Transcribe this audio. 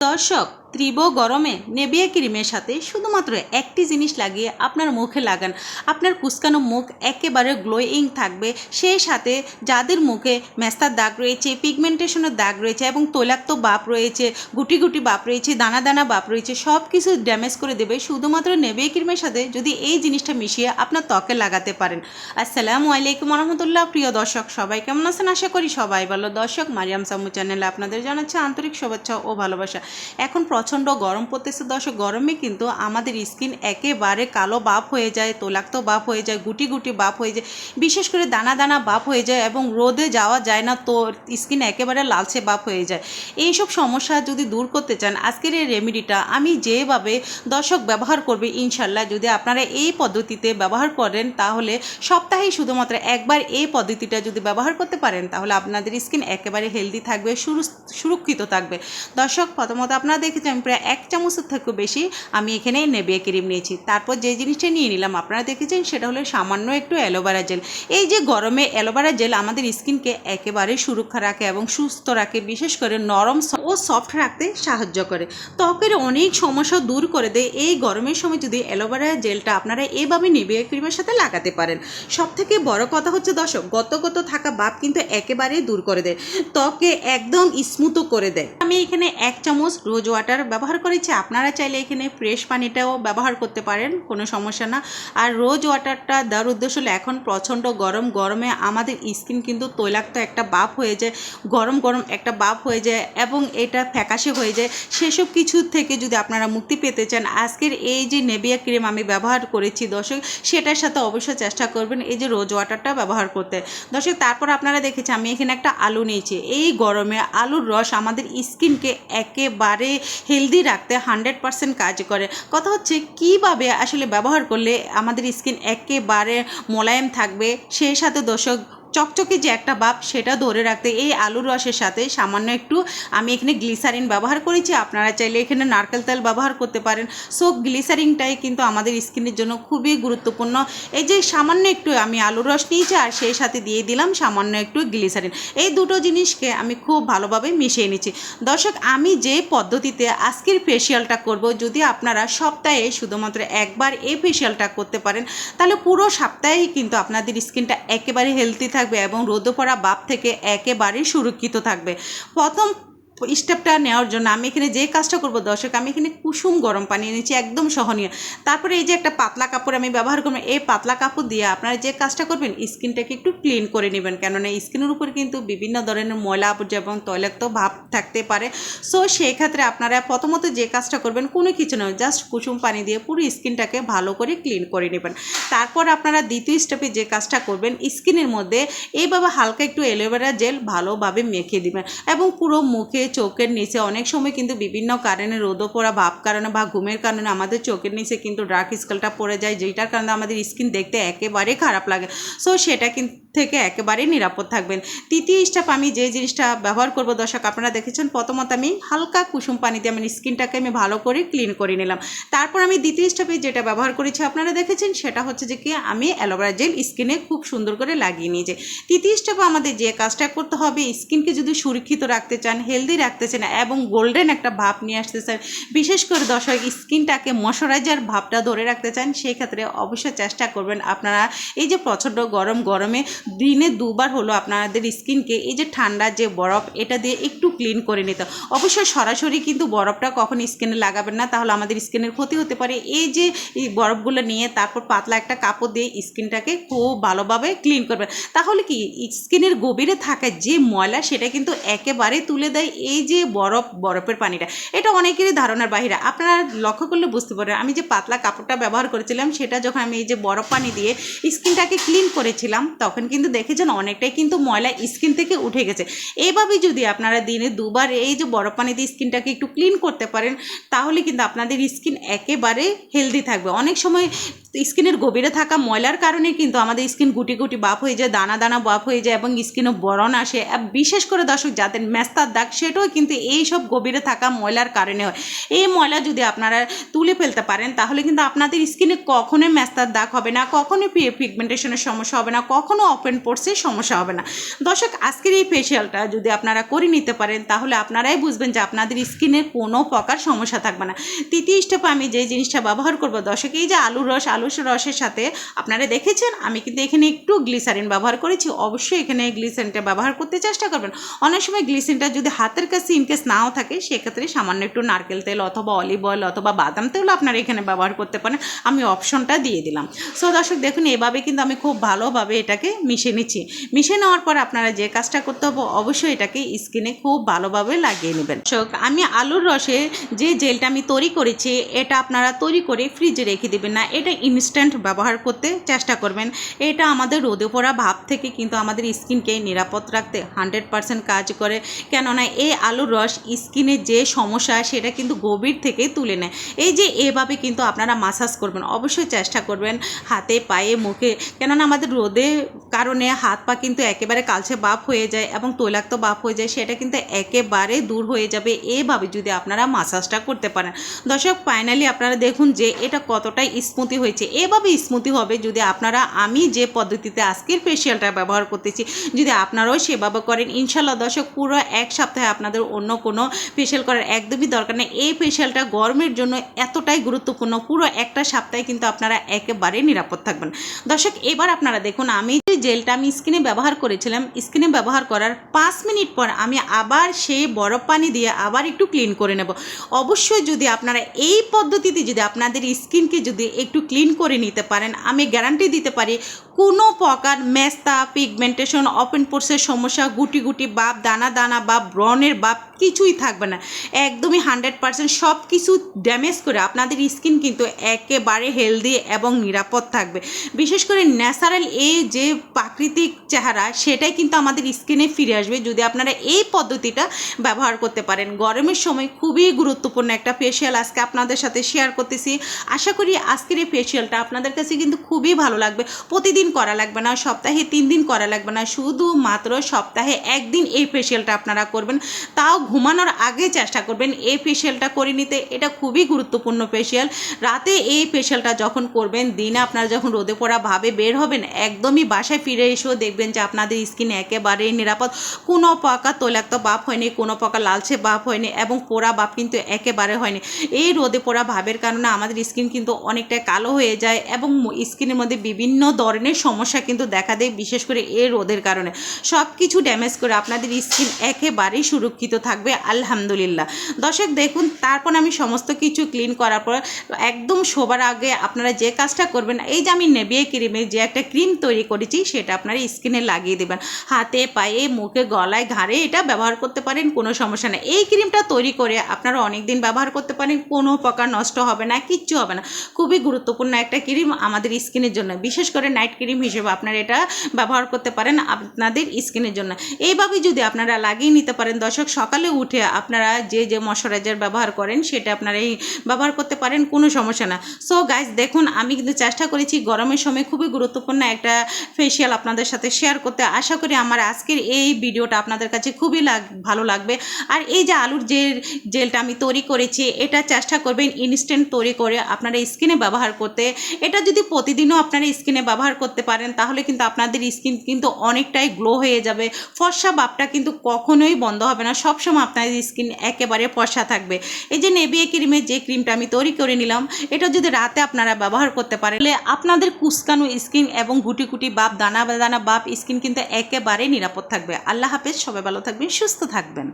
দর্শক, তীব্র গরমে নেভিয়া ক্রিমের সাথে শুধুমাত্র একটি জিনিস লাগিয়ে আপনার মুখে লাগান। আপনার কুচকানো মুখ একেবারে গ্লোয়িং থাকবে। সেই সাথে যাদের মুখে মেস্তার দাগ রয়েছে, পিগমেন্টেশনের দাগ রয়েছে এবং তৈলাক্ত ভাব রয়েছে, গুটি গুটি ভাব রয়েছে, দানা দানা ভাব রয়েছে, সব কিছু ড্যামেজ করে দেবে শুধুমাত্র নেভিয়া ক্রিমের সাথে যদি এই জিনিসটা মিশিয়ে আপনার ত্বকে লাগাতে পারেন। আসসালামু আলাইকুম রহমতুল্লাহ। প্রিয় দর্শক, সবাই কেমন আছেন? আশা করি সবাই ভালো। দর্শক, মারিয়াম সাম্মু চ্যানেলে আপনাদের জানাচ্ছে আন্তরিক শুভেচ্ছা ও ভালোবাসা। এখন প্রচণ্ড গরম পড়তেছে দর্শক। গরমে কিন্তু আমাদের স্কিন একেবারে কালো ভাব হয়ে যায়, তৈলাক্ত ভাব হয়ে যায়, গুটি গুটি ভাব হয়ে যায়, বিশেষ করে দানা দানা ভাব হয়ে যায় এবং রোদে যাওয়া যায় না, তো স্কিন একেবারে লালচে ভাব হয়ে যায়। এইসব সমস্যা যদি দূর করতে চান, আজকের এই রেমেডিটা আমি যেভাবে দর্শক ব্যবহার করবে, ইনশাল্লাহ যদি আপনারা এই পদ্ধতিতে ব্যবহার করেন তাহলে সপ্তাহে শুধুমাত্র একবার এই পদ্ধতিটা যদি ব্যবহার করতে পারেন তাহলে আপনাদের স্কিন একেবারে হেলদি থাকবে, সুরক্ষিত থাকবে। দর্শক, প্রথমত আপনারা দেখেছেন প্রায় 1 চামচের থেকেও বেশি আমি এখানে নেভিয়া ক্রিম নিয়েছি। তারপর যে জিনিসটা নিয়ে নিলাম আপনারা দেখেছেন সেটা হলো সামান্য একটু অ্যালোভেরা জেল। এই যে গরমে অ্যালোভেরা জেল আমাদের স্কিনকে একেবারে সুরক্ষা রাখে এবং সুস্থ রাখে, বিশেষ করে নরম ও সফট রাখতে সাহায্য করে, ত্বকের অনেক সমস্যা দূর করে দেয়। এই গরমের সময় যদি অ্যালোভেরা জেলটা আপনারা এভাবে নেভিয়া ক্রিমের সাথে লাগাতে পারেন, সব থেকে বড় কথা হচ্ছে দর্শক, গত থাকা ভাব কিন্তু একেবারেই দূর করে দেয়, ত্বকে একদম স্মুথ করে দেয়। আমি এখানে 1 চামচ রোজ ওয়াটার ব্যবহার করেছি। আপনারা চাইলে এখানে ফ্রেশ পানিটাও ব্যবহার করতে পারেন, কোনো সমস্যা না। আর রোজ ওয়াটারটা দেওয়ার উদ্দেশ্য হলো এখন প্রচণ্ড গরমে আমাদের স্কিন কিন্তু তৈলাক্ত একটা ভাব হয়ে যায়, গরম একটা ভাব হয়ে যায় এবং এটা ফ্যাকাশে হয়ে যায়। সেসব কিছু থেকে যদি আপনারা মুক্তি পেতে চান, আজকের এই যে নেভিয়া ক্রিম আমি ব্যবহার করেছি দর্শক, সেটার সাথে অবশ্যই চেষ্টা করবেন এই যে রোজ ওয়াটারটা ব্যবহার করতে। দর্শক, তারপর আপনারা দেখেছেন আমি এখানে একটা আলু নিয়েছি। এই গরমে আলুর রস আমাদের স্কিনকে একেবারে হেলদি রাখতে 100% কাজ করে। কথা হচ্ছে কিভাবে আসলে ব্যবহার করলে আমাদের স্কিন একেবারে মোলায়েম থাকবে, সেই সাথে দর্শক চকচকে যে একটা ভাব সেটা ধরে রাখতে এই আলুর রসের সাথে সামান্য একটু আমি এখানে গ্লিসারিন ব্যবহার করেছি। আপনারা চাইলে এখানে নারকেল তেল ব্যবহার করতে পারেন। সো গ্লিসারিনটাই কিন্তু আমাদের স্কিনের জন্য খুবই গুরুত্বপূর্ণ। এই যে সামান্য একটু আমি আলুর রস নিয়েছি আর সেই সাথে দিয়ে দিলাম সামান্য একটু গ্লিসারিন। এই দুটো জিনিসকে আমি খুব ভালোভাবে মিশিয়ে নিচ্ছি। দর্শক, আমি যে পদ্ধতিতে আজকের ফেসিয়ালটা করব, যদি আপনারা সপ্তাহে শুধুমাত্র একবার এই ফেসিয়ালটা করতে পারেন তাহলে পুরো সপ্তাহেই কিন্তু আপনাদের স্কিনটা একেবারে হেলদি থাকবে এবং রোদে পড়া ভাব থেকে একেবারে সুরক্ষিত থাকবে। প্রথম স্টেপটা নেওয়ার জন্য আমি এখানে যে কাজটা করব দর্শক, আমি এখানে কুসুম গরম পানি এনেছি, একদম সহনীয়। তারপরে এই যে একটা পাতলা কাপড় আমি ব্যবহার করব। এই পাতলা কাপড় দিয়ে আপনারা যে কাজটা করবেন, স্কিনটাকে একটু ক্লিন করে নেবেন, কেননা স্কিনের উপর কিন্তু বিভিন্ন ধরনের ময়লা আবর্জনা এবং তৈলাক্ত ভাব থাকতে পারে। সো সেই ক্ষেত্রে আপনারা প্রথমত যে কাজটা করবেন, কোনো কিছু নয়, জাস্ট কুসুম পানি দিয়ে পুরো স্কিনটাকে ভালো করে ক্লিন করে নেবেন। তারপর আপনারা দ্বিতীয় স্টেপে যে কাজটা করবেন, স্কিনের মধ্যে এইভাবে হালকা একটু অ্যালোভেরা জেল ভালোভাবে মেখে দিবেন এবং পুরো মুখে, চোখের নিচে অনেক সময় কিন্তু বিভিন্ন কারণে রোদে পড়া ভাব কারণে বা ঘুমের কারণে আমাদের চোখের নিচে কিন্তু ডার্ক স্কেলটা পড়ে যায়, যেটার কারণে আমাদের স্কিন দেখতে একেবারে খারাপ লাগে। সো সেটা কিন্তু থেকে একেবারে নিরাপদ থাকবেন। তৃতীয় স্টেপ আমি যে জিনিসটা ব্যবহার করব দর্শক, আপনারা দেখেছেন প্রথমত আমি হালকা কুসুম পানি দিয়ে আমার স্কিনটাকে আমি ভালো করে ক্লিন করে নিলাম। তারপর আমি দ্বিতীয় স্টেপে যেটা ব্যবহার করেছি আপনারা দেখেছেন সেটা হচ্ছে যে কি আমি অ্যালোভেরা জেল স্কিনে খুব সুন্দর করে লাগিয়ে নিয়েছি। তৃতীয় স্টেপে আমাদের যে কাজটা করতে হবে, স্কিনকে যদি সুরক্ষিত রাখতে চান, হেলদি রাখতে চান এবং গোল্ডেন একটা ভাব নিয়ে আসতে চান, বিশেষ করে দর্শক স্কিনটাকে ময়শ্চারাইজার ভাবটা ধরে রাখতে চান, সেই ক্ষেত্রে অবশ্যই চেষ্টা করবেন আপনারা এই যে প্রচণ্ড গরমে দিনে 2 বার হলো আপনাদের স্কিনকে এই যে ঠান্ডা যে বরফ এটা দিয়ে একটু ক্লিন করে নিতে। অবশ্যই সরাসরি কিন্তু বরফটা কখন স্কিনে লাগাবেন না, তাহলে আমাদের স্কিনের ক্ষতি হতে পারে। এই যে এই বরফগুলো নিয়ে তারপর পাতলা একটা কাপড় দিয়ে স্কিনটাকে খুব ভালোভাবে ক্লিন করবেন, তাহলে কি স্কিনের গভীরে থাকা যে ময়লা সেটা কিন্তু একেবারে তুলে দেয় এই যে বরফের পানিটা। এটা অনেকেরই ধারণার বাহিরে, আপনারা লক্ষ্য করলে বুঝতে পারেন আমি যে পাতলা কাপড়টা ব্যবহার করেছিলাম সেটা যখন আমি এই যে বরফ পানি দিয়ে স্কিনটাকে ক্লিন করেছিলাম তখন কিন্তু দেখেছেন অনেকটাই কিন্তু ময়লা স্কিন থেকে উঠে গেছে। এইভাবেই যদি আপনারা দিনে 2 বার এই যে বরফ পানি দিয়ে স্কিনটাকে একটু ক্লিন করতে পারেন তাহলে কিন্তু আপনাদের স্কিন একেবারে হেলদি থাকবে। অনেক সময় স্কিনের গভীরে থাকা ময়লার কারণে কিন্তু আমাদের স্কিন গুটি গুটি ভাব হয়ে যায়, দানা দানা ভাব হয়ে যায় এবং স্কিনও বরণ আসে। বিশেষ করে দর্শক যাদের মেস্তার দাগ সেটাও কিন্তু এই সব গভীরে থাকা ময়লার কারণে হয়। এই ময়লা যদি আপনারা তুলে ফেলতে পারেন তাহলে কিন্তু আপনাদের স্কিনে কখনোই মেস্তার দাগ হবে না, কখনোই পিগমেন্টেশনের সমস্যা হবে না, কখনো ওপেন পোর্সের সমস্যা হবে না। দর্শক, আজকের এই ফেশিয়ালটা যদি আপনারা করে নিতে পারেন তাহলে আপনারাই বুঝবেন যে আপনাদের স্কিনের কোনো প্রকার সমস্যা থাকবে না। তৃতীয় স্টেপে আমি যে জিনিসটা ব্যবহার করব দর্শক, এই যে আলুর রসের সাথে আপনারা দেখেছেন আমি কিন্তু এখানে একটু গ্লিসারিন ব্যবহার করেছি। অবশ্যই এখানে গ্লিসারিনটা ব্যবহার করতে চেষ্টা করবেন। অনেক সময় গ্লিসারিনটা যদি হাতের কাছে ইনকেস নাও থাকে সেক্ষেত্রে সামান্য একটু নারকেল তেল অথবা অলিভ অয়েল অথবা বাদাম তেল আপনারা এখানে ব্যবহার করতে পারেন। আমি অপশনটা দিয়ে দিলাম। সো দর্শক দেখুন, এভাবে কিন্তু আমি খুব ভালোভাবে এটাকে মিশিয়ে নিচ্ছি। মিশিয়ে নেওয়ার পর আপনারা যে কাজটা করতে হবে অবশ্যই এটাকে স্কিনে খুব ভালোভাবে লাগিয়ে নেবেন। দর্শক, আমি আলুর রসে যে জেলটা আমি তৈরি করেছি এটা আপনারা তৈরি করে ফ্রিজে রেখে দেবেন না, এটা ইনস্ট্যান্ট ব্যবহার করতে চেষ্টা করবেন। এটা আমাদের রোদে পড়া ভাব থেকে কিন্তু আমাদের স্কিনকে নিরাপদ রাখতে 100% কাজ করে। কেননা এই আলুর রস স্কিনের যে সমস্যা সেটা কিন্তু গভীর থেকে তুলে নেয়। এই যে এভাবে কিন্তু আপনারা মাসাজ করবেন, অবশ্যই চেষ্টা করবেন হাতে পায়ে মুখে, কেননা আমাদের রোদের কারণে হাত পা কিন্তু একেবারে কালচে ভাব হয়ে যায় এবং তৈলাক্ত ভাব হয়ে যায়, সেটা কিন্তু একেবারে দূর হয়ে যাবে এভাবে যদি আপনারা মাসাজটা করতে পারেন। দর্শক, ফাইনালি আপনারা দেখুন যে এটা কতটাই স্মুথি হয়েছে। এভাবে স্মুথি হবে যদি আপনারা আমি যে পদ্ধতিতে আজকের ফেশিয়ালটা ব্যবহার করতেছি যদি আপনারাও সেভাবে করেন। ইনশাল্লাহ দর্শক, পুরো এক সপ্তাহে আপনাদের অন্য কোনো ফেশিয়াল করার একদমই দরকার নেই। এই ফেশিয়ালটা গরমের জন্য এতটাই গুরুত্বপূর্ণ, পুরো একটা সপ্তাহে কিন্তু আপনারা একেবারে নিরাপদ থাকবেন। দর্শক, এবার আপনারা দেখুন আমি যে জেলটা আমি স্কিনে ব্যবহার করেছিলাম, স্কিনে ব্যবহার করার 5 মিনিট পর আমি আবার সেই বরফ পানি দিয়ে আবার একটু ক্লিন করে নেব। অবশ্যই যদি আপনারা এই পদ্ধতিতে যদি আপনাদের স্কিনকে যদি একটু ক্লিন করে নিতে পারেন, আমি গ্যারান্টি দিতে পারি কোনো প্রকার মেস্তা, পিগমেন্টেশন, ওপেন পোর্সের সমস্যা, গুটি গুটি ভাব, দানা দানা ভাব, ব্রণের ভাব কিছুই থাকবে না। একদমই 100% সব কিছু ড্যামেজ করে আপনাদের স্কিন কিন্তু একেবারে হেলদি এবং নিরাপদ থাকবে। বিশেষ করে ন্যাচারাল এই যে প্রাকৃতিক চেহারা সেটাই কিন্তু আমাদের স্কিনে ফিরে আসবে যদি আপনারা এই পদ্ধতিটা ব্যবহার করতে পারেন। গরমের সময় খুবই গুরুত্বপূর্ণ একটা ফেশিয়াল আজকে আপনাদের সাথে শেয়ার করতেছি। আশা করি আজকের এই ফেশিয়ালটা আপনাদের কাছে কিন্তু খুবই ভালো লাগবে। প্রতিদিন করা লাগবে না, সপ্তাহে 3 দিন করা লাগবে না, শুধুমাত্র সপ্তাহে 1 দিন এই ফেশিয়ালটা আপনারা করবেন। তাও ঘুমানোর আগে চেষ্টা করবেন এই ফেশিয়ালটা করে নিতে। এটা খুবই গুরুত্বপূর্ণ ফেশিয়াল। রাতে এই ফেশিয়ালটা যখন করবেন, দিনে আপনারা যখন রোদে পড়া ভাবে বের হবেন, একদমই বাসায় ফিরে এসেও দেখবেন যে আপনাদের স্কিন একেবারেই নিরাপদ। কোনো প্রকার তৈলাক্ত ভাব হয়নি, কোনো প্রকার লালচে ভাব হয়নি এবং পোড়া ভাব কিন্তু একেবারে হয়নি। এই রোদে পোড়া ভাবের কারণে আমাদের স্কিন কিন্তু অনেকটা কালো হয়ে যায় এবং স্কিনের মধ্যে বিভিন্ন ধরনের সমস্যা কিন্তু দেখা দেয়, বিশেষ করে এই রোদের কারণে। সব কিছু ড্যামেজ করে আপনাদের স্কিন একেবারেই সুরক্ষিত থাকবে আলহামদুলিল্লাহ। দর্শক দেখুন, তারপর আমি সমস্ত কিছু ক্লিন করার পর একদম শোবার আগে আপনারা যে কাজটা করবেন, এই যে আমি নেভিয়া ক্রিমের যে একটা ক্রিম তৈরি করেছি সেটা আপনারা স্কিনে লাগিয়ে দেবেন। হাতে পায়ে মুখে গলায় ঘাড়ে এটা ব্যবহার করতে পারেন, কোনো সমস্যা নেই। এই ক্রিমটা তৈরি করে আপনারা অনেক দিন ব্যবহার করতে পারেন, কোনো প্রকার নষ্ট হবে না, কিচ্ছু হবে না। খুবই গুরুত্বপূর্ণ একটা ক্রিম আমাদের স্কিনের জন্য, বিশেষ করে নাইট ক্রিম হিসেবে আপনারা এটা ব্যবহার করতে পারেন আপনাদের স্কিনের জন্য। এইভাবে যদি আপনারা লাগিয়ে নিতে পারেন দর্শক, সকালে উঠে আপনারা যে যে ময়শ্চারাইজার ব্যবহার করেন সেটা আপনারা এই ব্যবহার করতে পারেন, কোনো সমস্যা না। সো গাইস দেখুন, আমি কিন্তু চেষ্টা করেছি গরমের সময় খুবই গুরুত্বপূর্ণ একটা ফেশিয়াল আপনাদের সাথে শেয়ার করতে। আশা করি আমার আজকের এই ভিডিওটা আপনাদের কাছে খুবই ভালো লাগবে। আর এই যে আলুর জেলটা আমি তৈরি করেছি এটা চেষ্টা করবেন ইনস্ট্যান্ট তৈরি করে আপনারা স্কিনে ব্যবহার করতে। এটা যদি প্রতিদিনও আপনারা স্কিনে ব্যবহার করতে পারেন তাহলে কিন্তু আপনাদের স্কিন কিন্তু অনেকটাই গ্লো হয়ে যাবে। ফর্সা ভাবটা কিন্তু কখনোই বন্ধ হবে না, সবসময় আপনাদের স্কিন একেবারে ফর্সা থাকবে। এই যে নেভিয়া ক্রিমের যে ক্রিমটা আমি তৈরি করে নিলাম, এটা যদি রাতে আপনারা ব্যবহার করতে পারেন তাহলে আপনাদের কুচকানো স্কিন এবং গুটি গুটি ভাব, দানা দানা ভাব স্কিন কিন্তু একেবারে নিরাপদ থাকবে। আল্লাহ হাফেজ, সবাই ভালো থাকবেন, সুস্থ থাকবেন।